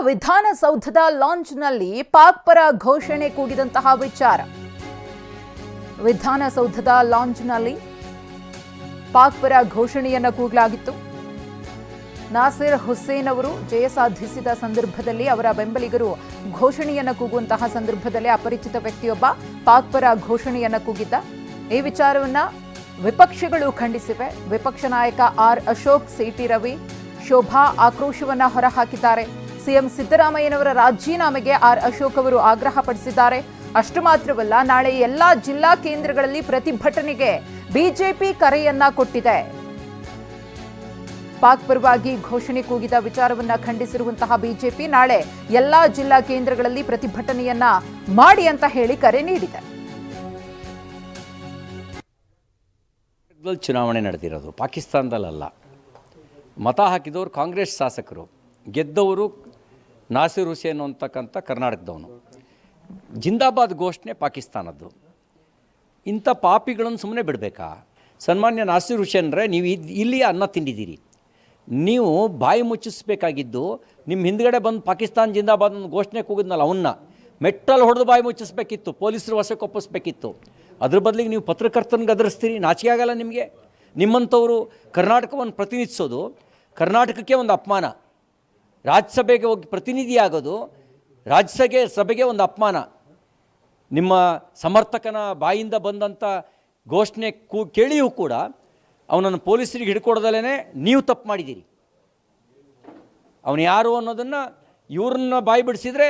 ವಿಧಾನಸೌಧದ ಲಾಂಜ್ನಲ್ಲಿ ಪಾಕ್ ಪರ ಘೋಷಣೆ ಕೂಗಿದಂತಹ ವಿಚಾರ. ವಿಧಾನಸೌಧದ ಲಾಂಜ್ನಲ್ಲಿ ಪಾಕ್ ಪರ ಘೋಷಣೆಯನ್ನು ಕೂಗಲಾಗಿತ್ತು. ನಾಸಿರ್ ಹುಸೇನ್ ಅವರು ಜಯ ಸಾಧಿಸಿದ ಸಂದರ್ಭದಲ್ಲಿ ಅವರ ಬೆಂಬಲಿಗರು ಘೋಷಣೆಯನ್ನು ಕೂಗುವಂತಹ ಸಂದರ್ಭದಲ್ಲಿ ಅಪರಿಚಿತ ವ್ಯಕ್ತಿಯೊಬ್ಬ ಪಾಕ್ ಪರ ಘೋಷಣೆಯನ್ನು ಕೂಗಿದ್ದ. ಈ ವಿಚಾರವನ್ನ ವಿಪಕ್ಷಗಳು ಖಂಡಿಸಿವೆ. ವಿಪಕ್ಷ ನಾಯಕ ಆರ್ ಅಶೋಕ್, ಸಿಟಿ ರವಿ, ಶೋಭಾ ಆಕ್ರೋಶವನ್ನ ಹೊರಹಾಕಿದ್ದಾರೆ. ಸಿಎಂ ಸಿದ್ದರಾಮಯ್ಯನವರ ರಾಜೀನಾಮೆಗೆ ಆರ್ ಅಶೋಕ್ ಅವರು ಆಗ್ರಹ ಪಡಿಸಿದ್ದಾರೆ. ಅಷ್ಟು ಮಾತ್ರವಲ್ಲ, ನಾಳೆ ಎಲ್ಲಾ ಜಿಲ್ಲಾ ಕೇಂದ್ರಗಳಲ್ಲಿ ಪ್ರತಿಭಟನೆಗೆ ಬಿಜೆಪಿ ಕರೆಯನ್ನ ಕೊಟ್ಟಿದೆ. ಪಾಕ್ ಪರವಾಗಿ ಘೋಷಣೆ ಕೂಗಿದ ವಿಚಾರವನ್ನ ಖಂಡಿಸಿರುವಂತಹ ಬಿಜೆಪಿ ನಾಳೆ ಎಲ್ಲಾ ಜಿಲ್ಲಾ ಕೇಂದ್ರಗಳಲ್ಲಿ ಪ್ರತಿಭಟನೆಯನ್ನ ಮಾಡಿ ಅಂತ ಹೇಳಿ ಕರೆ ನೀಡಿದೆ. ಚುನಾವಣೆ ನಡೆದಿರೋದು ಪಾಕಿಸ್ತಾನದಲ್ಲ. ಮತ ಹಾಕಿದವರು ಕಾಂಗ್ರೆಸ್ ಶಾಸಕರು, ಗೆದ್ದವರು ನಾಸಿರ್ ಹುಸೇನ್ ಅಂತಕ್ಕಂಥ ಕರ್ನಾಟಕದವನು. ಜಿಂದಾಬಾದ್ ಘೋಷಣೆ ಪಾಕಿಸ್ತಾನದ್ದು. ಇಂಥ ಪಾಪಿಗಳನ್ನು ಸುಮ್ಮನೆ ಬಿಡಬೇಕಾ? ಸನ್ಮಾನ್ಯ ನಾಸಿರ್ ಹುಸೇನ್ರೆ, ನೀವು ಇಲ್ಲಿ ಅನ್ನ ತಿಂದಿದ್ದೀರಿ. ನೀವು ಬಾಯಿ ಮುಚ್ಚಿಸ್ಬೇಕಾಗಿದ್ದು ನಿಮ್ಮ ಹಿಂದ್ಗಡೆ ಬಂದು ಪಾಕಿಸ್ತಾನ ಜಿಂದಾಬಾದ್ ಘೋಷಣೆ ಕೂಗಿದ್ನಲ್ಲ, ಅವನ್ನ ಮೆಟ್ಟಲ್ಲಿ ಹೊಡೆದು ಬಾಯಿ ಮುಚ್ಚಿಸ್ಬೇಕಿತ್ತು, ಪೊಲೀಸರು ವಶಕ್ಕೆ ಒಪ್ಪಿಸ್ಬೇಕಿತ್ತು. ಅದ್ರ ಬದಲಿಗೆ ನೀವು ಪತ್ರಕರ್ತನಿಗೆ ಗದರಿಸ್ತೀರಿ. ನಾಚಿಕೆ ಆಗಲ್ಲ ನಿಮಗೆ? ನಿಮ್ಮಂಥವರು ಕರ್ನಾಟಕವನ್ನು ಪ್ರತಿನಿಧಿಸೋದು ಕರ್ನಾಟಕಕ್ಕೆ ಒಂದು ಅಪಮಾನ. ರಾಜ್ಯಸಭೆಗೆ ಹೋಗಿ ಪ್ರತಿನಿಧಿಯಾಗೋದು ರಾಜ್ಯಸಭೆಗೆ ಒಂದು ಅಪಮಾನ. ನಿಮ್ಮ ಸಮರ್ಥಕನ ಬಾಯಿಂದ ಬಂದಂಥ ಘೋಷಣೆ ಕೇಳಿಯೂ ಕೂಡ ಅವನನ್ನು ಪೊಲೀಸರಿಗೆ ಹಿಡ್ಕೊಡದಲ್ಲೇ ನೀವು ತಪ್ಪು ಮಾಡಿದ್ದೀರಿ. ಅವನು ಯಾರು ಅನ್ನೋದನ್ನು ಇವ್ರನ್ನ ಬಾಯಿ ಬಿಡಿಸಿದರೆ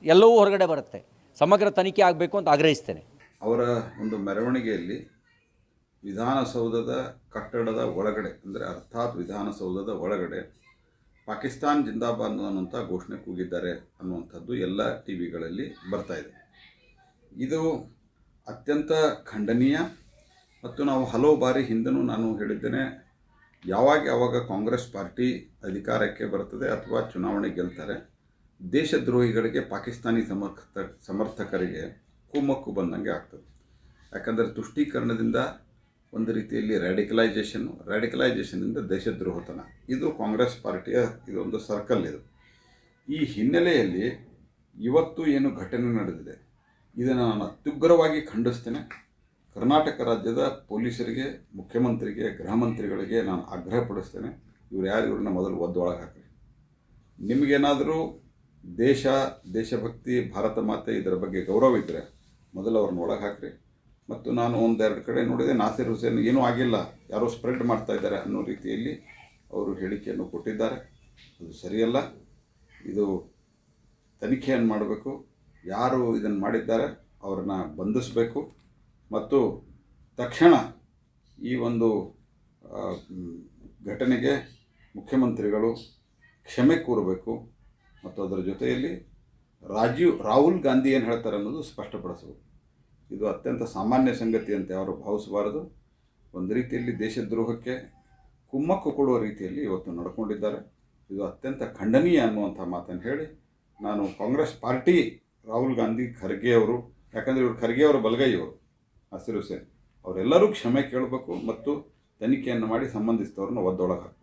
ಎಲ್ಲವೂ ಹೊರಗಡೆ ಬರುತ್ತೆ. ಸಮಗ್ರ ತನಿಖೆ ಆಗಬೇಕು ಅಂತ ಆಗ್ರಹಿಸ್ತೇನೆ. ಅವರ ಒಂದು ಮೆರವಣಿಗೆಯಲ್ಲಿ ವಿಧಾನಸೌಧದ ಕಟ್ಟಡದ ಒಳಗಡೆ, ಅಂದರೆ ಅರ್ಥಾತ್ ವಿಧಾನಸೌಧದ ಒಳಗಡೆ ಪಾಕಿಸ್ತಾನ್ ಜಿಂದಾಬಾದ್ ಅನ್ನುವಂಥ ಘೋಷಣೆ ಕೂಗಿದ್ದಾರೆ ಅನ್ನುವಂಥದ್ದು ಎಲ್ಲ ಟಿ ವಿಗಳಲ್ಲಿ ಬರ್ತಾ ಇದೆ. ಇದು ಅತ್ಯಂತ ಖಂಡನೀಯ. ಮತ್ತು ನಾವು ಹಲವು ಬಾರಿ ಹಿಂದೆನೂ ನಾನು ಹೇಳಿದ್ದೇನೆ, ಯಾವಾಗ ಕಾಂಗ್ರೆಸ್ ಪಾರ್ಟಿ ಅಧಿಕಾರಕ್ಕೆ ಬರ್ತದೆ ಅಥವಾ ಚುನಾವಣೆ ಗೆಲ್ತಾರೆ, ದೇಶದ್ರೋಹಿಗಳಿಗೆ, ಪಾಕಿಸ್ತಾನಿ ಸಮರ್ಥಕರಿಗೆ ಕುಮ್ಮಕ್ಕು ಬಂದಂಗೆ ಆಗ್ತದೆ. ಯಾಕಂದರೆ ತುಷ್ಟೀಕರಣದಿಂದ ಒಂದು ರೀತಿಯಲ್ಲಿ ರ್ಯಾಡಿಕಲೈಜೇಷನ್ನಿಂದ ದೇಶದ್ರೋಹತನ. ಇದು ಕಾಂಗ್ರೆಸ್ ಪಾರ್ಟಿಯ ಇದೊಂದು ಸರ್ಕಲ್. ಈ ಹಿನ್ನೆಲೆಯಲ್ಲಿ ಇವತ್ತು ಏನು ಘಟನೆ ನಡೆದಿದೆ ಇದನ್ನು ನಾನು ಅತ್ಯುಗ್ರವಾಗಿ ಖಂಡಿಸ್ತೇನೆ. ಕರ್ನಾಟಕ ರಾಜ್ಯದ ಪೊಲೀಸರಿಗೆ, ಮುಖ್ಯಮಂತ್ರಿಗೆ, ಗೃಹ ಮಂತ್ರಿಗಳಿಗೆ ನಾನು ಆಗ್ರಹಪಡಿಸ್ತೇನೆ, ಇವ್ರನ್ನ ಮೊದಲು ಒದ್ದೊಳಗೆ ಹಾಕಿರಿ. ನಿಮಗೇನಾದರೂ ದೇಶಭಕ್ತಿ, ಭಾರತ ಮಾತೆ ಇದರ ಬಗ್ಗೆ ಗೌರವ ಇದ್ದರೆ ಮೊದಲು ಅವ್ರನ್ನ ಒಳಗೆ ಹಾಕಿರಿ. ಮತ್ತು ನಾನು ಒಂದೆರಡು ಕಡೆ ನೋಡಿದೆ, ನಾಸಿರ್ ಹುಸೇನ್ ಏನೂ ಆಗಿಲ್ಲ, ಯಾರೋ ಸ್ಪ್ರೆಡ್ ಮಾಡ್ತಾ ಇದ್ದಾರೆ ಅನ್ನೋ ರೀತಿಯಲ್ಲಿ ಅವರು ಹೇಳಿಕೆಯನ್ನು ಕೊಟ್ಟಿದ್ದಾರೆ. ಅದು ಸರಿಯಲ್ಲ. ಇದು ತನಿಖೆಯನ್ನು ಮಾಡಬೇಕು. ಯಾರು ಇದನ್ನು ಮಾಡಿದ್ದಾರೆ ಅವ್ರನ್ನ ಬಂಧಿಸಬೇಕು ಮತ್ತು ತಕ್ಷಣ ಈ ಒಂದು ಘಟನೆಗೆ ಮುಖ್ಯಮಂತ್ರಿಗಳು ಕ್ಷಮೆ ಕೋರಬೇಕು. ಮತ್ತು ಅದರ ಜೊತೆಯಲ್ಲಿ ರಾಹುಲ್ ಗಾಂಧಿ ಏನು ಹೇಳ್ತಾರೆ ಅನ್ನೋದು ಸ್ಪಷ್ಟಪಡಿಸಬೇಕು. ಇದು ಅತ್ಯಂತ ಸಾಮಾನ್ಯ ಸಂಗತಿ ಅಂತ ಅವರು ಭಾವಿಸಬಾರದು. ಒಂದು ರೀತಿಯಲ್ಲಿ ದೇಶದ್ರೋಹಕ್ಕೆ ಕುಮ್ಮಕ್ಕು ಕೊಡುವ ರೀತಿಯಲ್ಲಿ ಇವತ್ತು ನಡ್ಕೊಂಡಿದ್ದಾರೆ. ಇದು ಅತ್ಯಂತ ಖಂಡನೀಯ ಅನ್ನುವಂಥ ಮಾತನ್ನು ಹೇಳಿ ನಾನು ಕಾಂಗ್ರೆಸ್ ಪಾರ್ಟಿ, ರಾಹುಲ್ ಗಾಂಧಿ, ಖರ್ಗೆ ಅವರು, ಯಾಕಂದರೆ ಇವರು ಖರ್ಗೆ ಅವರ ಬಲಗೈಯವರು, ನಾಸಿರ್ ಹುಸೇನ್ ಅವರೆಲ್ಲರೂ ಕ್ಷಮೆ ಕೇಳಬೇಕು ಮತ್ತು ತನಿಖೆಯನ್ನು ಮಾಡಿ ಸಂಬಂಧಿಸಿದವ್ರನ್ನ ಒದ್ದೊಳಗೆ ಹಾಕಬೇಕು.